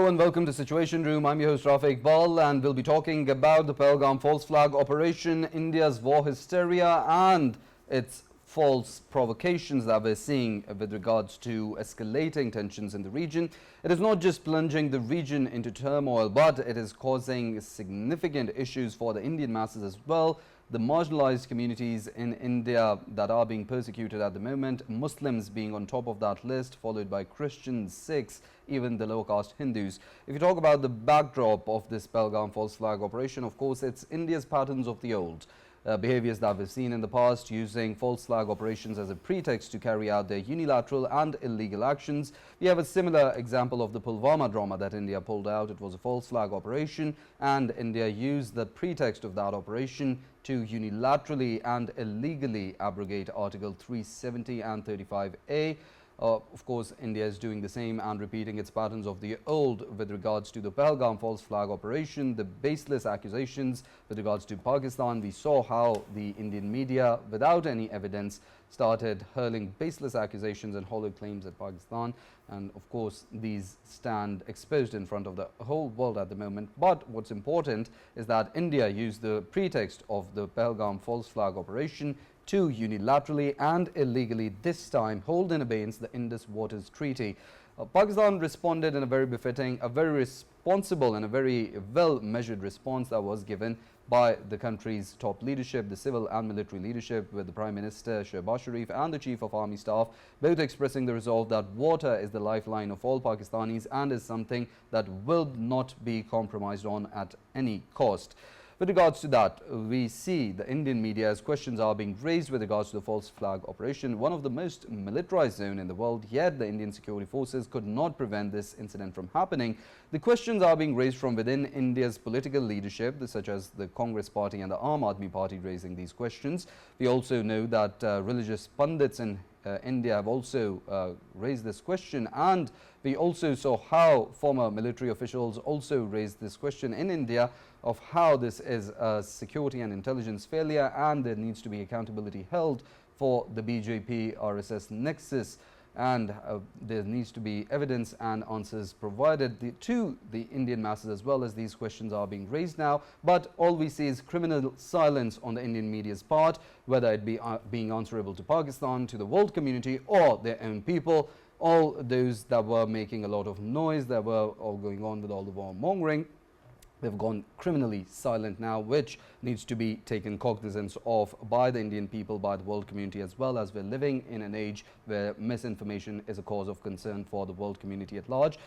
Hello and welcome to Situation Room. I'm your host Rafae Iqbal and we'll be talking about the Pahalgam false flag operation, India's war hysteria and its false provocations that we're seeing with regards to escalating tensions in the region. It is not just plunging the region into turmoil, but it is causing significant issues for the Indian masses as well. The marginalized communities in India that are being persecuted at the moment, Muslims being on top of that list, followed by Christians, Sikhs, even the lower caste Hindus. If you talk about the backdrop of this Pahalgam false flag operation, of course, it's India's patterns of the old. Behaviors that we've seen in the past, using false flag operations as a pretext to carry out their unilateral and illegal actions. We have a similar example of the Pulwama drama that India pulled out. It was a false flag operation and India used the pretext of that operation to unilaterally and illegally abrogate Article 370 and 35A. Of course, India is doing the same and repeating its patterns of the old with regards to the Pahalgam false flag operation, the baseless accusations with regards to Pakistan. We saw how the Indian media, without any evidence, started hurling baseless accusations and hollow claims at Pakistan. And of course, these stand exposed in front of the whole world at the moment. But what's important is that India used the pretext of the Pahalgam false flag operation to unilaterally and illegally this time hold in abeyance the Indus Waters Treaty. Pakistan responded in a very befitting, a very responsible and a very well measured response that was given by the country's top leadership, the civil and military leadership, with the Prime Minister Shehbaz Sharif and the Chief of Army Staff both expressing the resolve that water is the lifeline of all Pakistanis and is something that will not be compromised on at any cost. With regards to that, we see the Indian media as questions are being raised with regards to the false flag operation, one of the most militarized zone in the world, yet the Indian security forces could not prevent this incident from happening. The questions are being raised from within India's political leadership, such as the Congress Party and the Aam Aadmi Party raising these questions. We also know that religious pundits in India have also raised this question, and we also saw how former military officials also raised this question in India of how this is a security and intelligence failure and there needs to be accountability held for the BJP RSS nexus, and there needs to be evidence and answers provided to the Indian masses as well as these questions are being raised now. But all we see is criminal silence on the Indian media's part, whether it be being answerable to Pakistan, to the world community or their own people. All those that were making a lot of noise, that were all going on with all the warmongering, they've gone criminally silent now, which needs to be taken cognizance of by the Indian people, by the world community, as well as we're living in an age where misinformation is a cause of concern for the world community at large.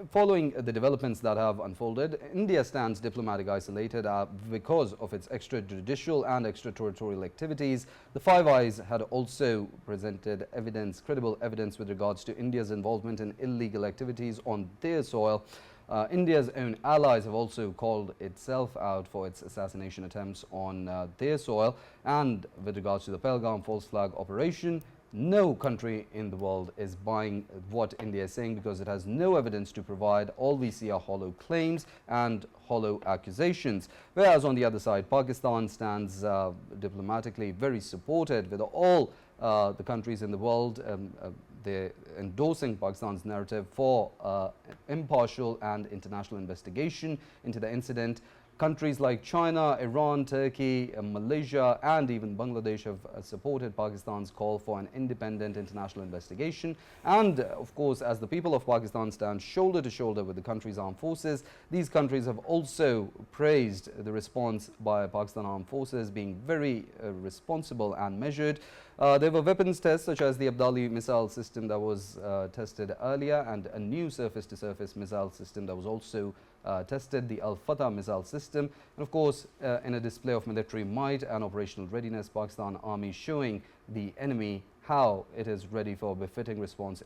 Following the developments that have unfolded, India stands diplomatic isolated because of its extrajudicial and extraterritorial activities. The Five Eyes had also presented evidence, credible evidence with regards to India's involvement in illegal activities on their soil. India's own allies have also called itself out for its assassination attempts on their soil. And with regards to the Pahalgam false flag operation, no country in the world is buying what India is saying because it has no evidence to provide. All we see are hollow claims and hollow accusations. Whereas on the other side, Pakistan stands diplomatically very supported with all the countries in the world. They're endorsing Pakistan's narrative for impartial and international investigation into the incident. Countries like China, Iran, Turkey, Malaysia and even Bangladesh have supported Pakistan's call for an independent international investigation. And of course, as the people of Pakistan stand shoulder to shoulder with the country's armed forces, these countries have also praised the response by Pakistan armed forces being very responsible and measured. There were weapons tests such as the Abdali missile system that was tested earlier, and a new surface-to-surface missile system that was also tested, the Al-Fatah missile system. And of course, in a display of military might and operational readiness, Pakistan Army showing the enemy how it is ready for a befitting response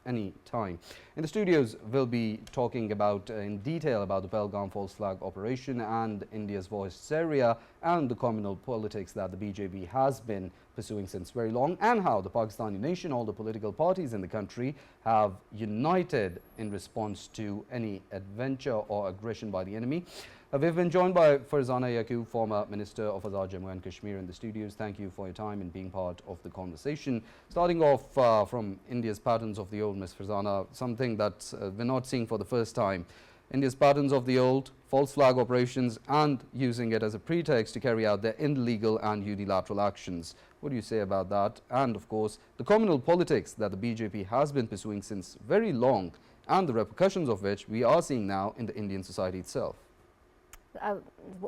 any time. In the studios, we'll be talking about in detail about the Pahalgam false flag operation and India's war hysteria and the communal politics that the BJP has been pursuing since very long, and how the Pakistani nation, all the political parties in the country have united in response to any adventure or aggression by the enemy. We've been joined by Farzana Yaqoob, former Minister of Azad Jammu and Kashmir, in the studios. Thank you for your time and being part of the conversation. Starting off from India's patterns of the old, Ms. Farzana, something that we're not seeing for the first time. India's patterns of the old, false flag operations and using it as a pretext to carry out their illegal and unilateral actions. What do you say about that? And of course, the communal politics that the BJP has been pursuing since very long, and the repercussions of which we are seeing now in the Indian society itself.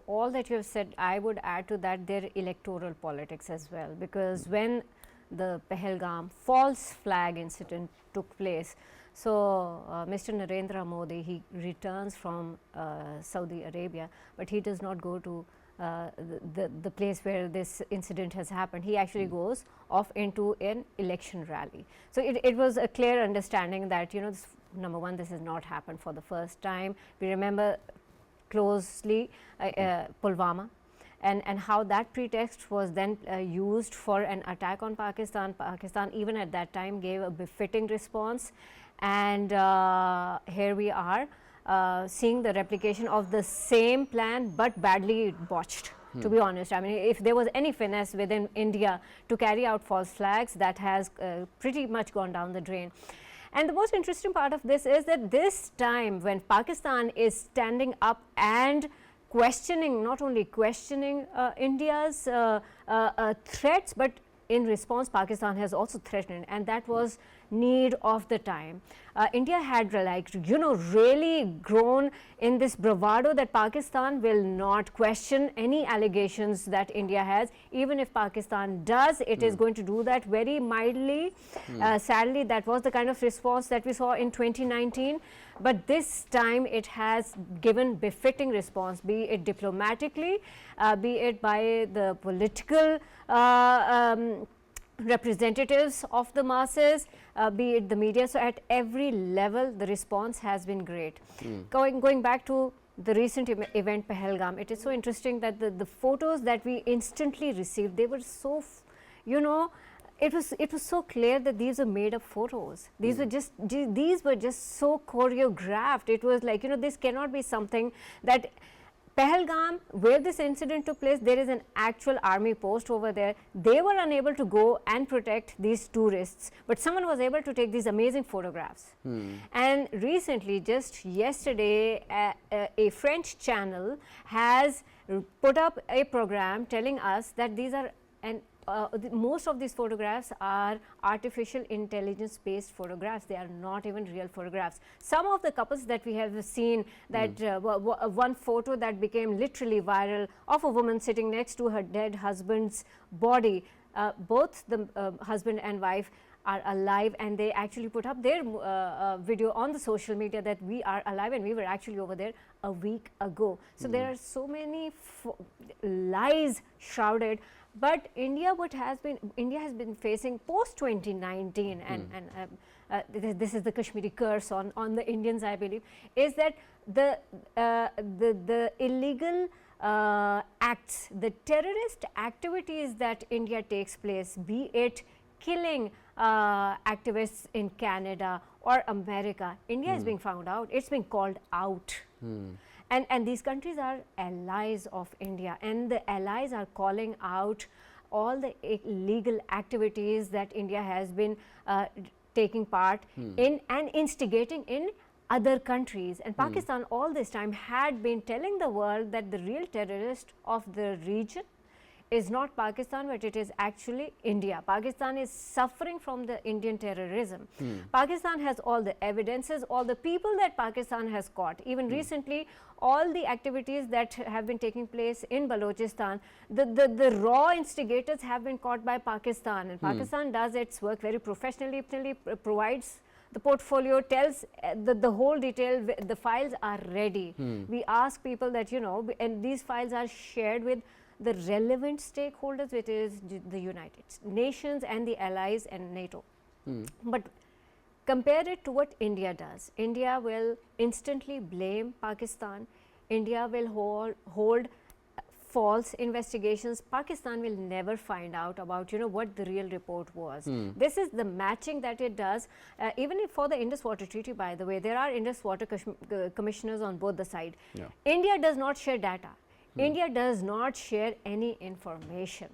All that you have said, I would add to that their electoral politics as well, because when the Pahalgam false flag incident took place, so Mr. Narendra Modi, he returns from Saudi Arabia, but he does not go to the place where this incident has happened. He actually goes off into an election rally. So it was a clear understanding that, you know, this, number one, this has not happened for the first time. We remember closely Pulwama and how that pretext was then used for an attack on Pakistan. Pakistan even at that time gave a befitting response, and here we are seeing the replication of the same plan but badly botched. To be honest, I mean, if there was any finesse within India to carry out false flags, that has pretty much gone down the drain. And the most interesting part of this is that this time when Pakistan is standing up and questioning, not only questioning India's threats, but in response Pakistan has also threatened, and that was need of the time. India had, like, you know, really grown in this bravado that Pakistan will not question any allegations that India has. Even if Pakistan does, it is going to do that very mildly. Sadly, that was the kind of response that we saw in 2019. But this time it has given befitting response, be it diplomatically, be it by the political representatives of the masses, be it the media. So at every level the response has been great. Going back to the recent event Pahalgam, it is so interesting that the photos that we instantly received, they were so, you know, it was so clear that these are made up photos. These were just so choreographed. It was like, you know, this cannot be something that Pahalgam, where this incident took place, there is an actual army post over there. They were unable to go and protect these tourists, but someone was able to take these amazing photographs. And recently, just yesterday, a French channel has put up a program telling us that these are most of these photographs are artificial intelligence based photographs. They are not even real photographs. Some of the couples that we have seen, that one photo that became literally viral of a woman sitting next to her dead husband's body, both the husband and wife are alive, and they actually put up their video on the social media that we are alive and we were actually over there a week ago. So there are so many lies shrouded. But India has been facing post 2019, and this is the Kashmiri curse on the Indians, I believe, is that the illegal acts, the terrorist activities that India takes place, be it killing activists in Canada or America, India is being found out. It's being called out. And these countries are allies of India, and the allies are calling out all the illegal activities that India has been taking part in and instigating in other countries. And Pakistan all this time had been telling the world that the real terrorist of the region is not Pakistan, but it is actually India. Pakistan is suffering from the Indian terrorism. Pakistan has all the evidences, all the people that Pakistan has caught. Even recently, all the activities that have been taking place in Balochistan, the raw instigators have been caught by Pakistan, and Pakistan does its work very professionally, provides the portfolio, tells the whole detail, the files are ready. We ask people that, you know, and these files are shared with the relevant stakeholders, which is the United Nations and the allies and NATO. But compare it to what India does. India will instantly blame Pakistan. India will hold false investigations, Pakistan will never find out about, what the real report was. This is the matching that it does. Even if for the Indus Water Treaty, by the way, there are Indus Water commissioners on both the side. Yeah. India does not share data. India does not share any information.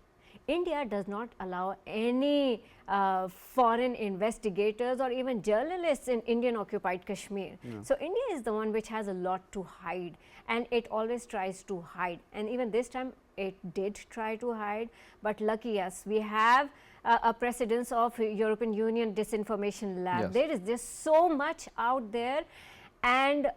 India does not allow any foreign investigators or even journalists in Indian occupied Kashmir. So India is the one which has a lot to hide, and it always tries to hide, and even this time it did try to hide, but lucky us, we have a precedence of European Union disinformation lab. Yes. There is just so much out there, and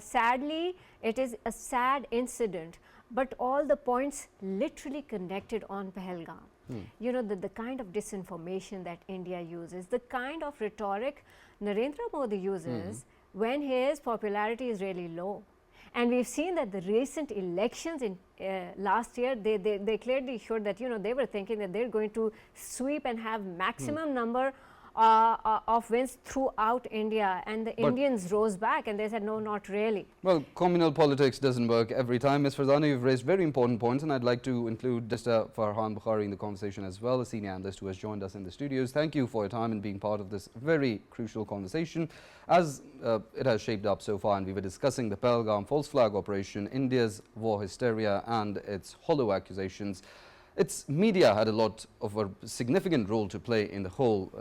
sadly it is a sad incident, but all the points literally connected on Pahalgam. The kind of disinformation that India uses, the kind of rhetoric Narendra Modi uses when his popularity is really low. And we've seen that the recent elections in last year, they clearly showed that, they were thinking that they're going to sweep and have maximum number of wins throughout India, and the Indians rose back and they said, no, not really. Well, communal politics doesn't work every time. Ms. Farzana, you've raised very important points, and I'd like to include Mr. Farhan Bokhari in the conversation as well, a senior analyst who has joined us in the studios. Thank you for your time and being part of this very crucial conversation. As it has shaped up so far, and we were discussing the Pahalgam false flag operation, India's war hysteria and its hollow accusations. Its media had a lot of a significant role to play in the whole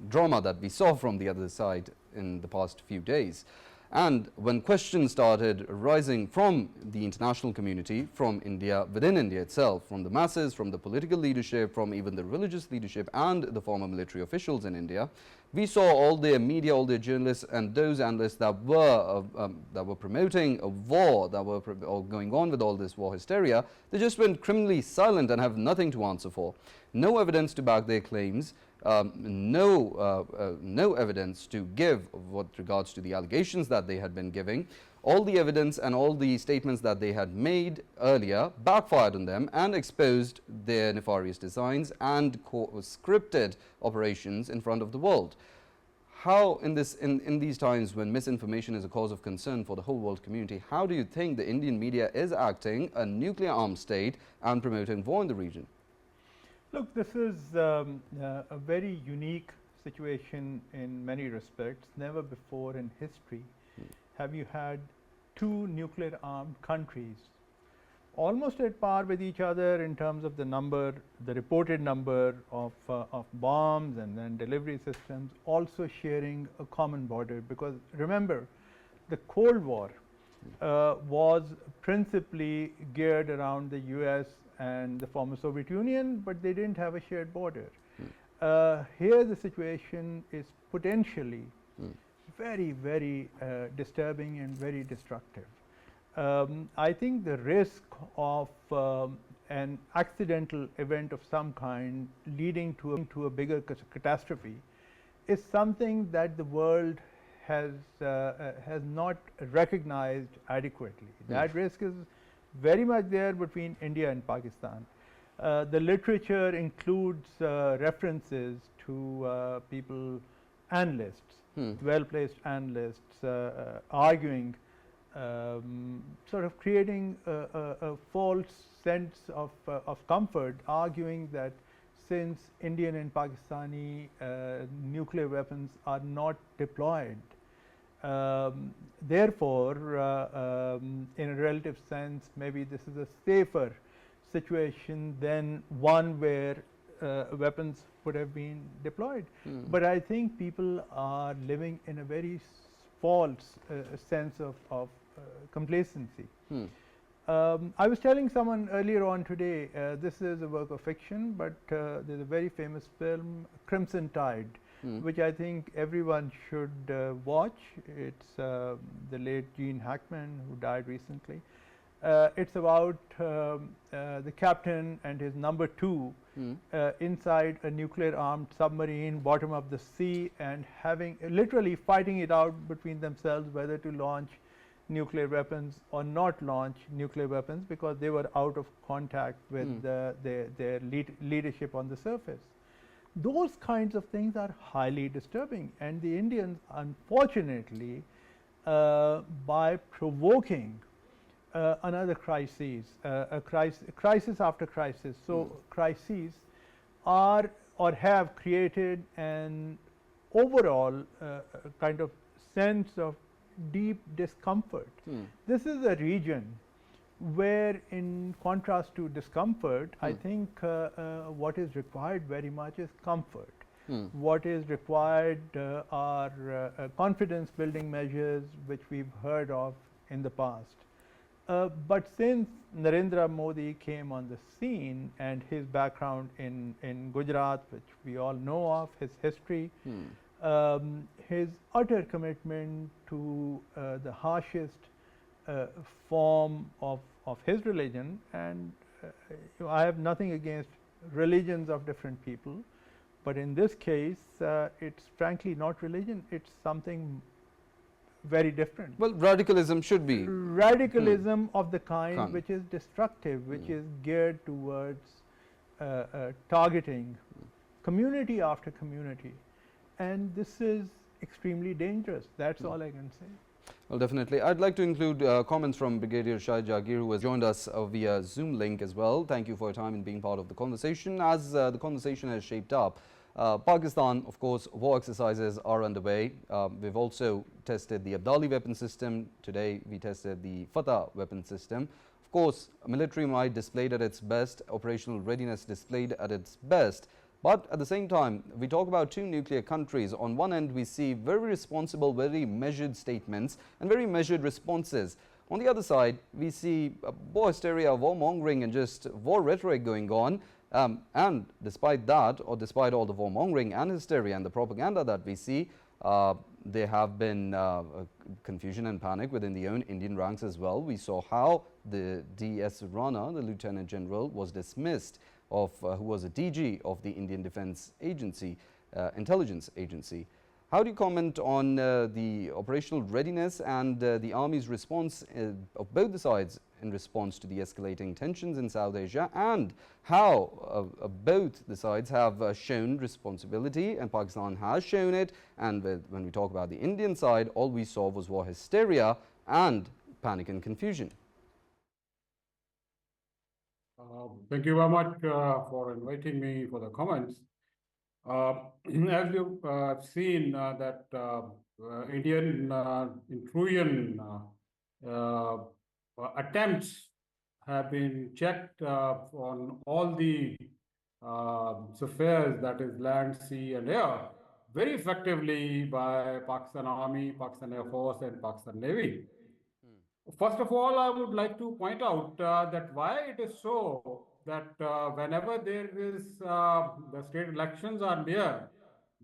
drama that we saw from the other side in the past few days. And when questions started rising from the international community, from India, within India itself, from the masses, from the political leadership, from even the religious leadership and the former military officials in India, we saw all their media, all their journalists and those analysts that were promoting a war, that were going on with all this war hysteria, they just went criminally silent and have nothing to answer for. No evidence to back their claims, no evidence to give with regards to the allegations that they had been giving. All the evidence and all the statements that they had made earlier backfired on them and exposed their nefarious designs and scripted operations in front of the world. How in these times when misinformation is a cause of concern for the whole world community, how do you think the Indian media is acting a nuclear armed state and promoting war in the region? Look, this is a very unique situation in many respects. Never before in history have you had two nuclear armed countries almost at par with each other in terms of the number, the reported number of bombs and then delivery systems, also sharing a common border. Because remember, the Cold War was principally geared around the US and the former Soviet Union, but they didn't have a shared border. Here the situation is potentially very, very disturbing and very destructive. I think the risk of an accidental event of some kind leading to a bigger catastrophe is something that the world has not recognized adequately. That risk is very much there between India and Pakistan. The literature includes references to people, analysts, well-placed analysts, arguing, sort of creating a false sense of comfort, arguing that since Indian and Pakistani nuclear weapons are not deployed, therefore, in a relative sense, maybe this is a safer situation than one where weapons would have been deployed. But I think people are living in a very false sense of complacency. I was telling someone earlier on today, this is a work of fiction, but there's a very famous film, Crimson Tide, which I think everyone should watch. It's the late Gene Hackman, who died recently. It's about the captain and his number 2 inside a nuclear armed submarine, bottom of the sea, and having literally fighting it out between themselves whether to launch nuclear weapons or not launch nuclear weapons, because they were out of contact with their leadership on the surface. Those kinds of things are highly disturbing, and the Indians, unfortunately, by provoking another crisis, crisis after crisis. So crises are or have created an overall kind of sense of deep discomfort. This is a region where, in contrast to discomfort, I think what is required very much is comfort. What is required are confidence building measures which we've heard of in the past. But since Narendra Modi came on the scene, and his background in Gujarat, which we all know of, his history, his utter commitment to the harshest form of his religion, and I have nothing against religions of different people, but in this case, it's frankly not religion, it's something very different. Well, radicalism should be. Radicalism of the kind which is destructive, which is geared towards targeting community after community. And this is extremely dangerous. That's all I can say. Well, definitely. I'd like to include comments from Brigadier Shahid Jagir, who has joined us via Zoom link as well. Thank you for your time and being part of the conversation. As the conversation has shaped up, Pakistan, of course, war exercises are underway. We've also tested the Abdali weapon system. Today, we tested the Fatah weapon system. Of course, military might displayed at its best, operational readiness displayed at its best. But at the same time, we talk about two nuclear countries. On one end, we see very responsible, very measured statements and very measured responses. On the other side, we see war hysteria, warmongering and just war rhetoric going on. And despite that, or despite all the warmongering and hysteria and the propaganda that we see, there have been confusion and panic within the own Indian ranks as well. We saw how the D.S. Rana, the Lieutenant General, was dismissed of who was a DG of the Indian Defence Agency, Intelligence Agency. How do you comment on the operational readiness and the Army's response of both the sides in response to the escalating tensions in South Asia, and how both the sides have shown responsibility, and Pakistan has shown it, and when we talk about the Indian side, all we saw was war hysteria and panic and confusion? Thank you very much for inviting me for the comments. As you've seen that Indian intrusion attempts have been checked on all the spheres, that is land, sea and air, very effectively by Pakistan Army, Pakistan Air Force and Pakistan Navy. First of all, I would like to point out that why it is so that whenever there is the state elections are near,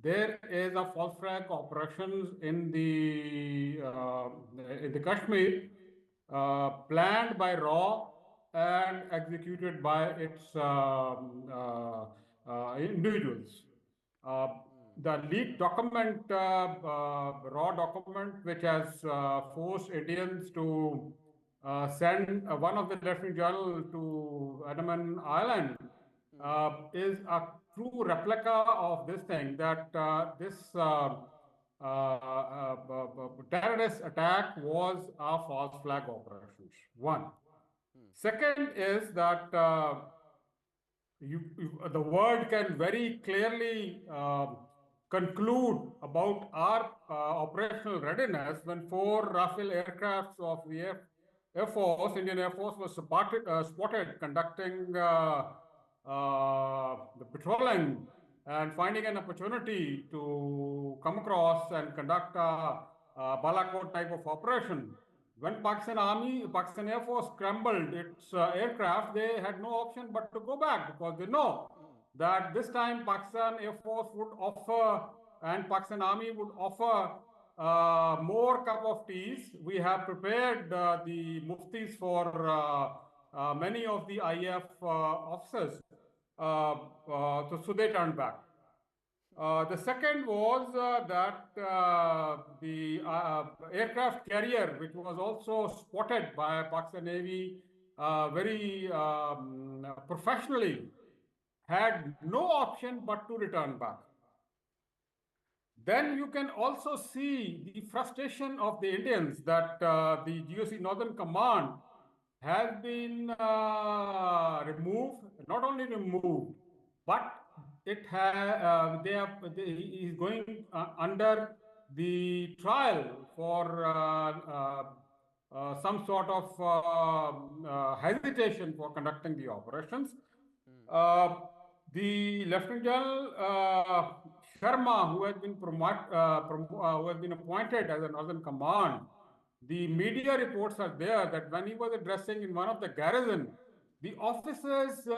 there is a false flag operations in the Kashmir planned by RAW and executed by its individuals. The leaked document, raw document, which has forced Indians to send one of the Lieutenant General to Andaman Island, is a true replica of this thing, that this terrorist attack was a false flag operations. One. Second is that the world can very clearly conclude about our operational readiness when 4 Rafael aircrafts of the Air Force, Indian Air Force, was spotted conducting the patrolling and finding an opportunity to come across and conduct a Balakot type of operation. When Pakistan Army, Pakistan Air Force scrambled its aircraft, they had no option but to go back, because they know that this time Pakistan Air Force would offer and Pakistan Army would offer more cup of teas. We have prepared the muftis for many of the IF officers, so they turned back. The second was that the aircraft carrier, which was also spotted by Pakistan Navy very professionally, had no option but to return back. Then you can also see the frustration of the Indians, that the GOC Northern Command has been removed, not only removed, but it he is going under the trial for some sort of hesitation for conducting the operations. Uh, the Lieutenant General Sharma, who has been appointed as a Northern Command, the media reports are there that when he was addressing in one of the garrison, the officers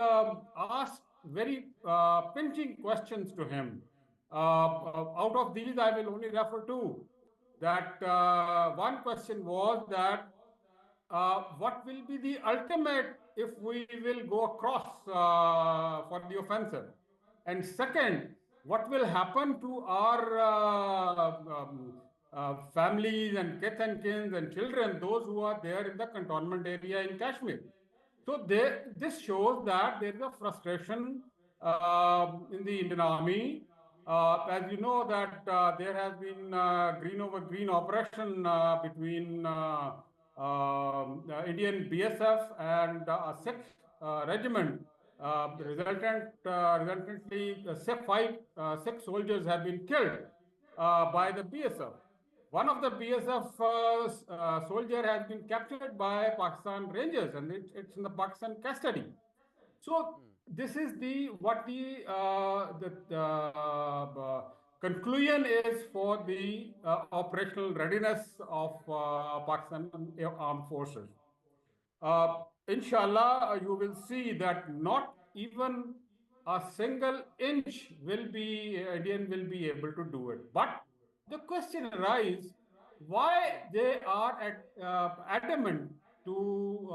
asked very pinching questions to him. Out of these, I will only refer to that one question was that what will be the ultimate if we will go across for the offensive? And second, what will happen to our families and kith and kins and children, those who are there in the cantonment area in Kashmir? So this shows that there is a frustration in the Indian Army. As you know that there has been green over green operation between Indian BSF and a sixth regiment. Resultantly, six soldiers have been killed by the BSF. One of the BSF soldier has been captured by Pakistan Rangers, and it's in the Pakistan custody. So this is what the conclusion is for the operational readiness of Pakistan armed forces. Inshallah, you will see that not even a single inch Indian will be able to do it. But the question arises, why they are adamant to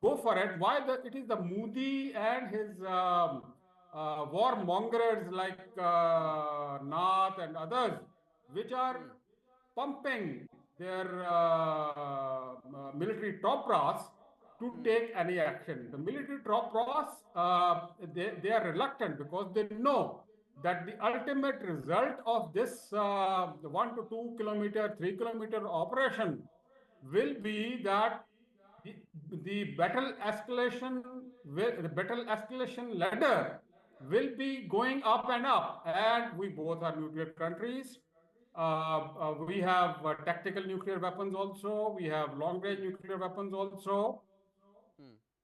go for it? Why it is the Modi and his warmongers like Nath and others, which are pumping their military top brass to take any action. The military top brass, they are reluctant because they know that the ultimate result of this 1 to 2 kilometer, 3 kilometer operation will be that the battle escalation ladder will be going up and up. And we both are nuclear countries. We have tactical nuclear weapons also. We have long-range nuclear weapons also.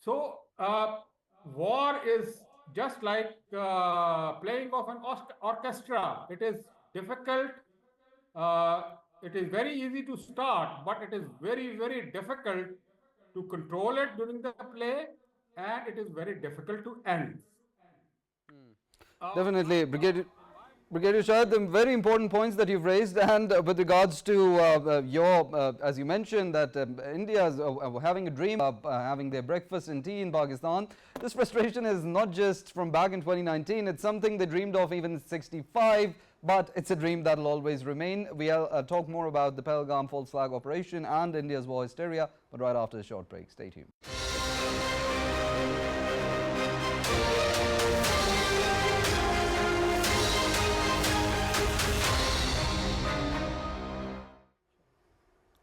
So war is just like playing of an orchestra. It is difficult. It is very easy to start, but it is very, very difficult to control it during the play, and it is very difficult to end. Definitely, Brigadier Shahid, the very important points that you've raised, and with regards to as you mentioned, that India is having a dream of having their breakfast and tea in Pakistan. This frustration is not just from back in 2019, it's something they dreamed of even in 65, but it's a dream that will always remain. We'll talk more about the Pahalgam false flag operation and India's war hysteria, but right after a short break. Stay tuned.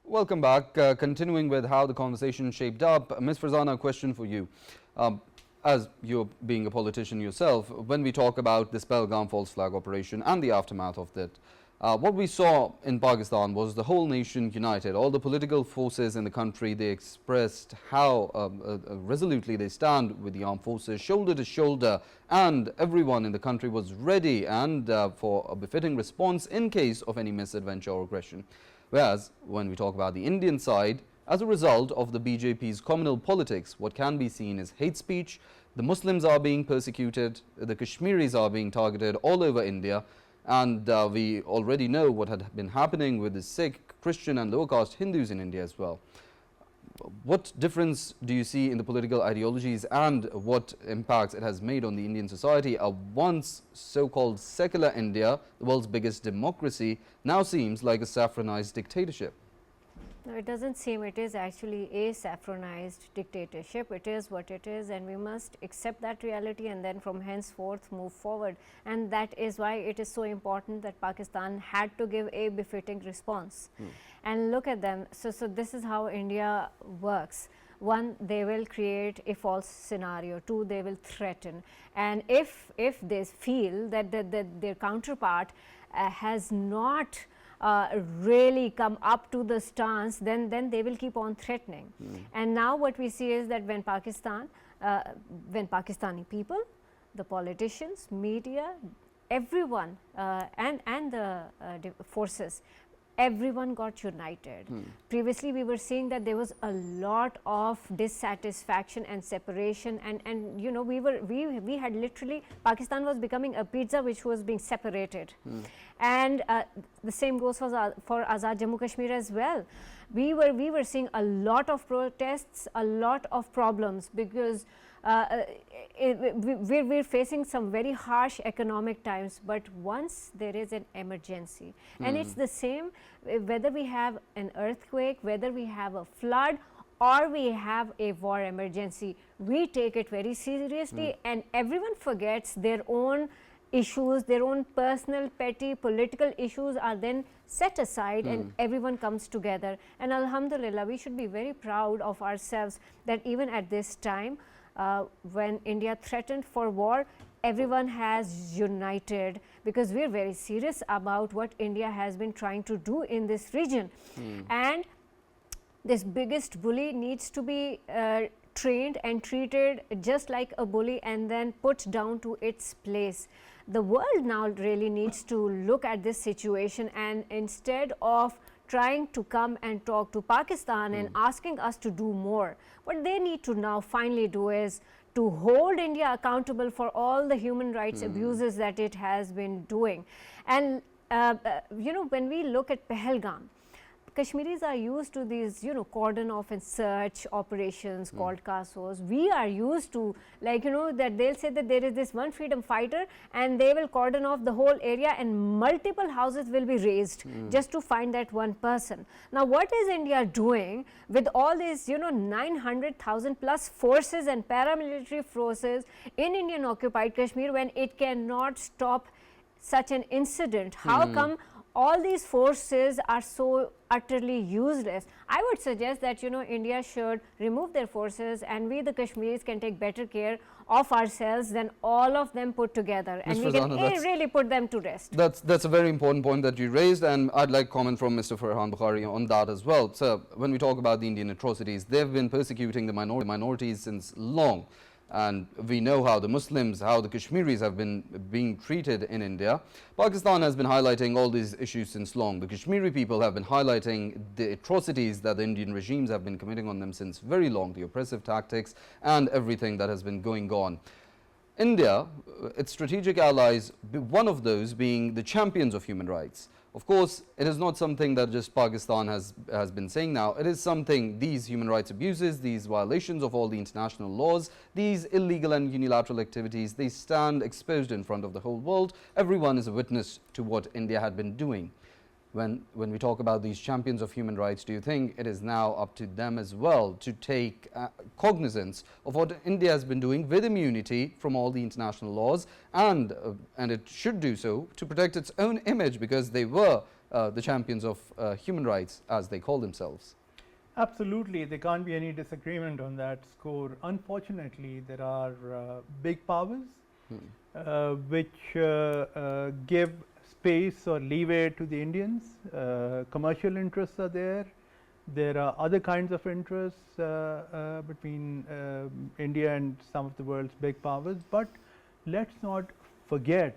Welcome back. Continuing with how the conversation shaped up, Ms. Farzana, a question for you. As you're being a politician yourself, when we talk about this Pahalgam false flag operation and the aftermath of that, what we saw in Pakistan was the whole nation united. All the political forces in the country, they expressed how resolutely they stand with the armed forces, shoulder to shoulder, and everyone in the country was ready and for a befitting response in case of any misadventure or aggression. Whereas, when we talk about the Indian side, as a result of the BJP's communal politics, what can be seen is hate speech, the Muslims are being persecuted, the Kashmiris are being targeted all over India, and we already know what had been happening with the Sikh, Christian and lower caste Hindus in India as well. What difference do you see in the political ideologies and what impacts it has made on the Indian society? A once so-called secular India, the world's biggest democracy, now seems like a saffronized dictatorship. No, it doesn't seem. It is actually a saffronized dictatorship. It is what it is, and we must accept that reality and then from henceforth move forward. And that is why it is so important that Pakistan had to give a befitting response. And look at them. So this is how India works. One, they will create a false scenario. Two, they will threaten. And if they feel that their counterpart has not really come up to the stance, then they will keep on threatening. And now what we see is that when Pakistani people, the politicians, media, everyone and the forces, everyone got united. Previously we were seeing that there was a lot of dissatisfaction and separation, and you know, we had literally, Pakistan was becoming a pizza which was being separated. And the same goes for Azad Jammu Kashmir as well. We were seeing a lot of protests, a lot of problems, because we're facing some very harsh economic times, but once there is an emergency, and it's the same whether we have an earthquake, whether we have a flood, or we have a war emergency, we take it very seriously, and everyone forgets their own issues, their own personal petty political issues are then set aside, and everyone comes together. And alhamdulillah, we should be very proud of ourselves that even at this time, when India threatened for war, everyone has united, because we are very serious about what India has been trying to do in this region. And this biggest bully needs to be trained and treated just like a bully and then put down to its place. The world now really needs to look at this situation, and instead of trying to come and talk to Pakistan and asking us to do more, what they need to now finally do is to hold India accountable for all the human rights abuses that it has been doing. And you know, when we look at Pahalgam, Kashmiris are used to these, you know, cordon off and search operations called CASOs. We are used to, like, you know, that they'll say that there is this one freedom fighter and they will cordon off the whole area and multiple houses will be razed just to find that one person. Now, what is India doing with all these, you know, 900,000 plus forces and paramilitary forces in Indian occupied Kashmir when it cannot stop such an incident? How come all these forces are so utterly useless? I would suggest that, you know, India should remove their forces, and we the Kashmiris can take better care of ourselves than all of them put together, and we can really put them to rest. That's a very important point that you raised, and I'd like comment from Mr. Farhan Bokhari on that as well. So when we talk about the Indian atrocities, they've been persecuting the minorities since long. And we know how the Muslims, how the Kashmiris have been being treated in India. Pakistan has been highlighting all these issues since long. The Kashmiri people have been highlighting the atrocities that the Indian regimes have been committing on them since very long, the oppressive tactics and everything that has been going on. India, its strategic allies, one of those being the champions of human rights. Of course, it is not something that just Pakistan has been saying now. It is something, these human rights abuses, these violations of all the international laws, these illegal and unilateral activities, they stand exposed in front of the whole world. Everyone is a witness to what India had been doing. When we talk about these champions of human rights, do you think it is now up to them as well to take cognizance of what India has been doing with immunity from all the international laws, and it should do so to protect its own image, because they were the champions of human rights, as they call themselves? Absolutely, there can't be any disagreement on that score. Unfortunately, there are big powers which give space or leeway to the Indians. Commercial interests are there. There are other kinds of interests between India and some of the world's big powers. But let's not forget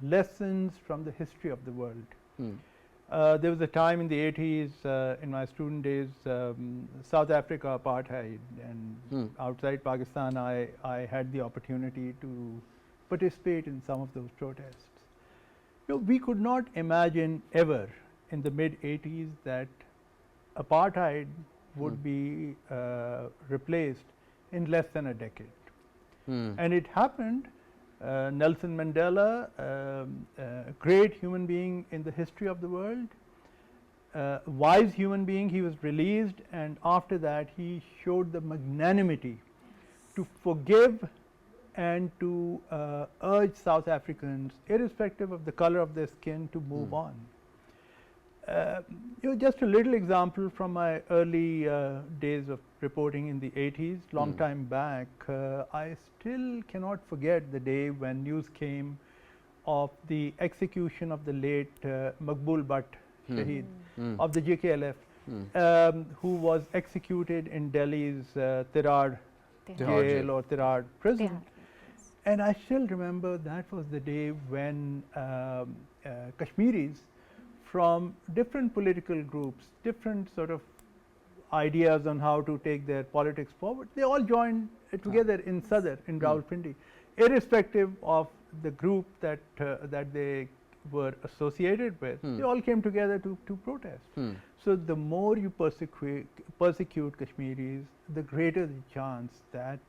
lessons from the history of the world. There was a time in the 80s, in my student days, South Africa apartheid, and outside Pakistan, I had the opportunity to participate in some of those protests. You know, we could not imagine ever in the mid-80s that apartheid would be replaced in less than a decade. And it happened. Nelson Mandela, a great human being in the history of the world, wise human being. He was released, and after that he showed the magnanimity to forgive and to urge South Africans, irrespective of the color of their skin, to move on. Just a little example from my early days of reporting in the 80s, long time back. I still cannot forget the day when news came of the execution of the late Maqbool Butt, Shahid, of the JKLF, who was executed in Delhi's Tirad jail or Tirad prison. And I still remember that was the day when Kashmiris from different political groups, different sort of ideas on how to take their politics forward, they all joined together in Sadr, in Rawalpindi, irrespective of the group that that they were associated with. They all came together to protest. So the more you persecute Kashmiris, the greater the chance that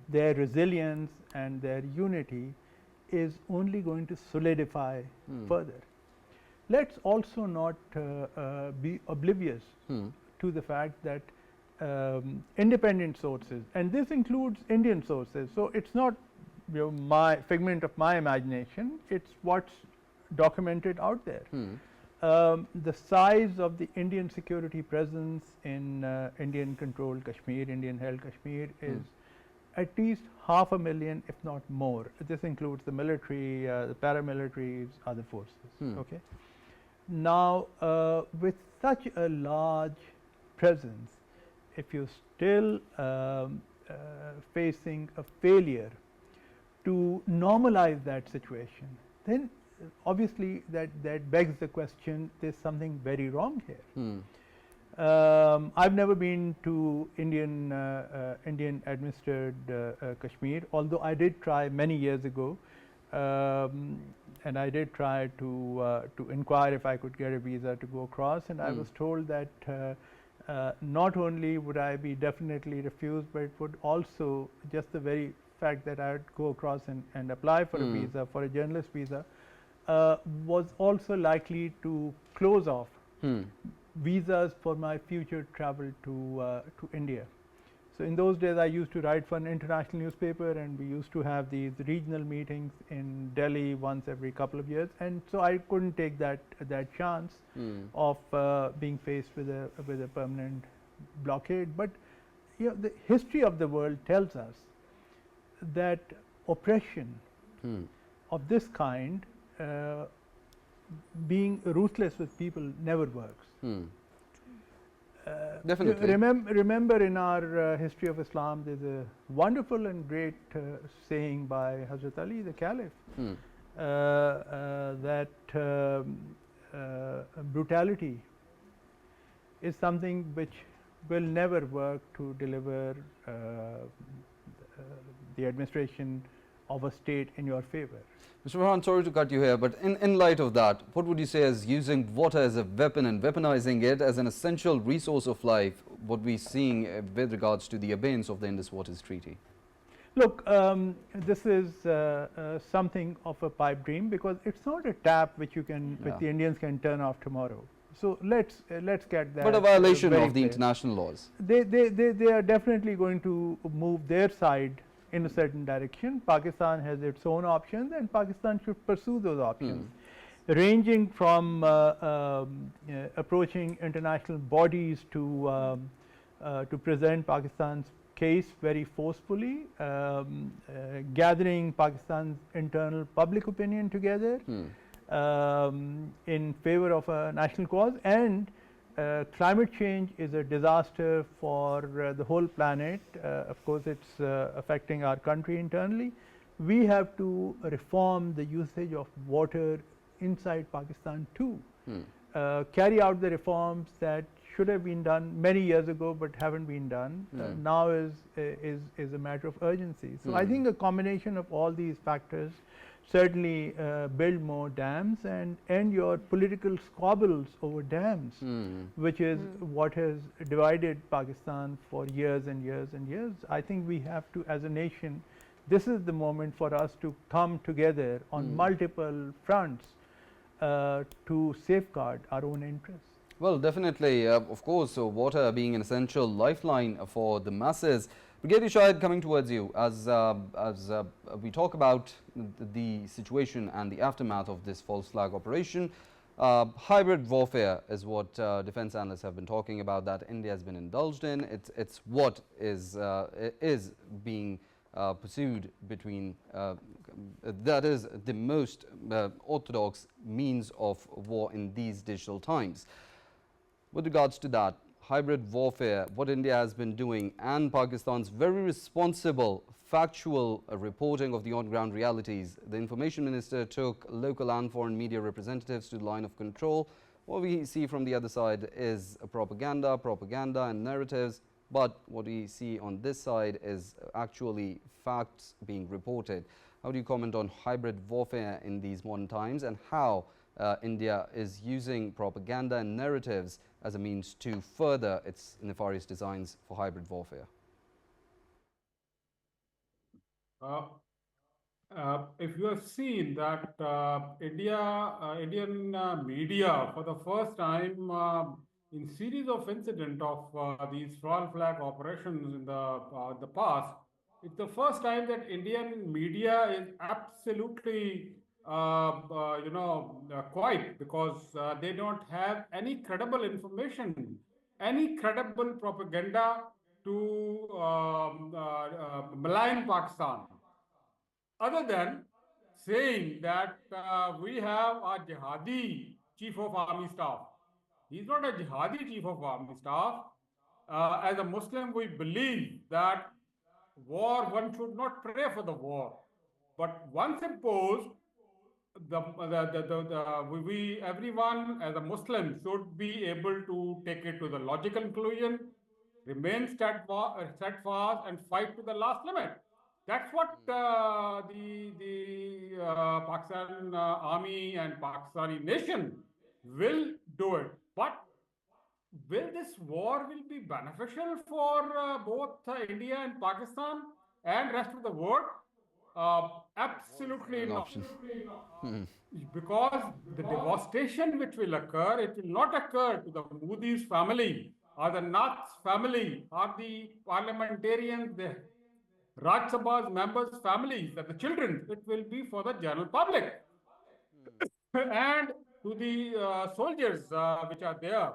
their resilience and their unity is only going to solidify further. Let's also not be oblivious to the fact that independent sources, and this includes Indian sources, so it's not my figment of my imagination, it's what's documented out there. The size of the Indian security presence in Indian controlled Kashmir, Indian held Kashmir is at least 500,000, if not more. This includes the military, the paramilitaries, other forces. Okay. Now, with such a large presence, if you're still facing a failure to normalize that situation, then obviously that begs the question, there's something very wrong here. I've never been to Indian administered Kashmir, although I did try many years ago, and I did try to inquire if I could get a visa to go across, and I was told that not only would I be definitely refused, but it would also, just the very fact that I would go across and apply for a visa, for a journalist visa, was also likely to close off visas for my future travel to India. So in those days I used to write for an international newspaper, and we used to have these regional meetings in Delhi once every couple of years, and so I couldn't take that chance of being faced with a permanent blockade. But the history of the world tells us that oppression of this kind, being ruthless with people, never works. Definitely. Remember in our history of Islam, there's a wonderful and great saying by Hazrat Ali, the Caliph, that brutality is something which will never work to deliver the administration of a state in your favor. Mr. Farhan, sorry to cut you here, but in light of that, what would you say as using water as a weapon and weaponizing it as an essential resource of life, what we're seeing with regards to the abeyance of the Indus Waters Treaty? Look, this is something of a pipe dream, because it's not a tap which you can, which the Indians can turn off tomorrow. So let's get that. But a violation of the international laws. They are definitely going to move their side in a certain direction. Pakistan has its own options, and Pakistan should pursue those options, ranging from approaching international bodies to present Pakistan's case very forcefully, gathering Pakistan's internal public opinion together in favor of a national cause. And climate change is a disaster for the whole planet. Of course, it's affecting our country internally. We have to reform the usage of water inside Pakistan too. Carry out the reforms that should have been done many years ago but haven't been done. Now is a matter of urgency. So I think a combination of all these factors, certainly build more dams and end your political squabbles over dams, which is what has divided Pakistan for years and years and years. I think we have to, as a nation, this is the moment for us to come together on multiple fronts to safeguard our own interests. Well, definitely, of course, so water being an essential lifeline for the masses. Brigadier Shahid, coming towards you, as we talk about the situation and the aftermath of this false flag operation, hybrid warfare is what defense analysts have been talking about, that India has been indulged in. It's what is being pursued between, that is the most orthodox means of war in these digital times. With regards to that, hybrid warfare, what India has been doing, and Pakistan's very responsible, factual reporting of the on-ground realities. The Information Minister took local and foreign media representatives to the line of control. What we see from the other side is propaganda and narratives, but what we see on this side is actually facts being reported. How do you comment on hybrid warfare in these modern times, and how India is using propaganda and narratives as a means to further its nefarious designs for hybrid warfare? If you have seen that Indian media for the first time in series of incident of these false flag operations in the past, it's the first time that Indian media is absolutely quiet, because they don't have any credible information, any credible propaganda to malign Pakistan, other than saying that we have a jihadi chief of army staff. He's not a jihadi chief of army staff. As a Muslim, we believe that one should not pray for the war. But once imposed, everyone as a Muslim should be able to take it to the logical conclusion, remain steadfast and fight to the last limit. That's what the Pakistan army and Pakistani nation will do it. But will this war will be beneficial for both India and Pakistan and rest of the world? Absolutely An not. option. Because the devastation which will occur, it will not occur to the Modi's family or the Nath's family or the parliamentarians, the Rajya Sabha's members' families and the children. It will be for the general public. And to the soldiers which are there.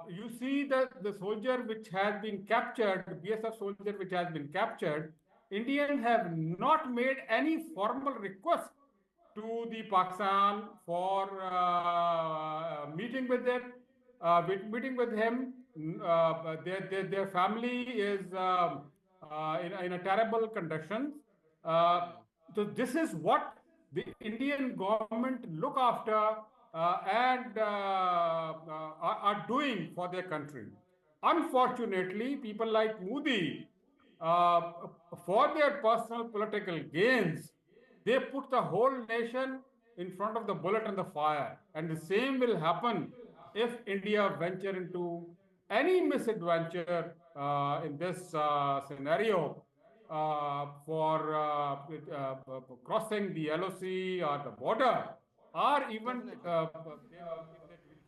You see that the soldier which has been captured, the BSF soldier which has been captured, Indians have not made any formal request to the Pakistan for meeting with them, meeting with him. Their family is in a terrible condition. So this is what the Indian government look after and are doing for their country. Unfortunately, people like Modi, for their personal political gains, they put the whole nation in front of the bullet and the fire. And the same will happen if India venture into any misadventure in this scenario for crossing the LOC or the border, or even if they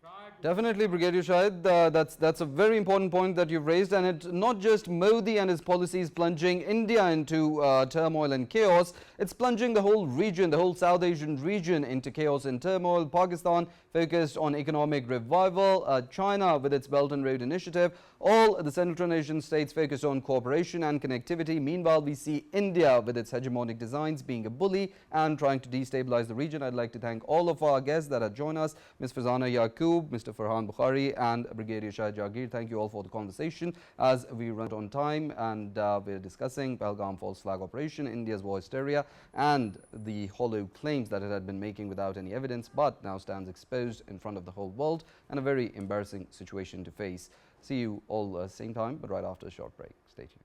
try to... Definitely, Brigadier Syed, that's a very important point that you've raised, and it's not just Modi and his policies plunging India into turmoil and chaos, it's plunging the whole region, the whole South Asian region into chaos and turmoil. Pakistan focused on economic revival, China with its Belt and Road Initiative, all the Central Asian states focused on cooperation and connectivity. Meanwhile, we see India with its hegemonic designs being a bully and trying to destabilize the region. I'd like to thank all of our guests that have joined us, Ms. Farzana, Yaqoob, Mr. Farhan, Bokhari, and Brigadier Shahid Jagir. Thank you all for the conversation as we run on time, and we're discussing Pahalgam false flag operation, India's war hysteria, and the hollow claims that it had been making without any evidence, but now stands exposed in front of the whole world, and a very embarrassing situation to face. See you all same time, but right after a short break. Stay tuned.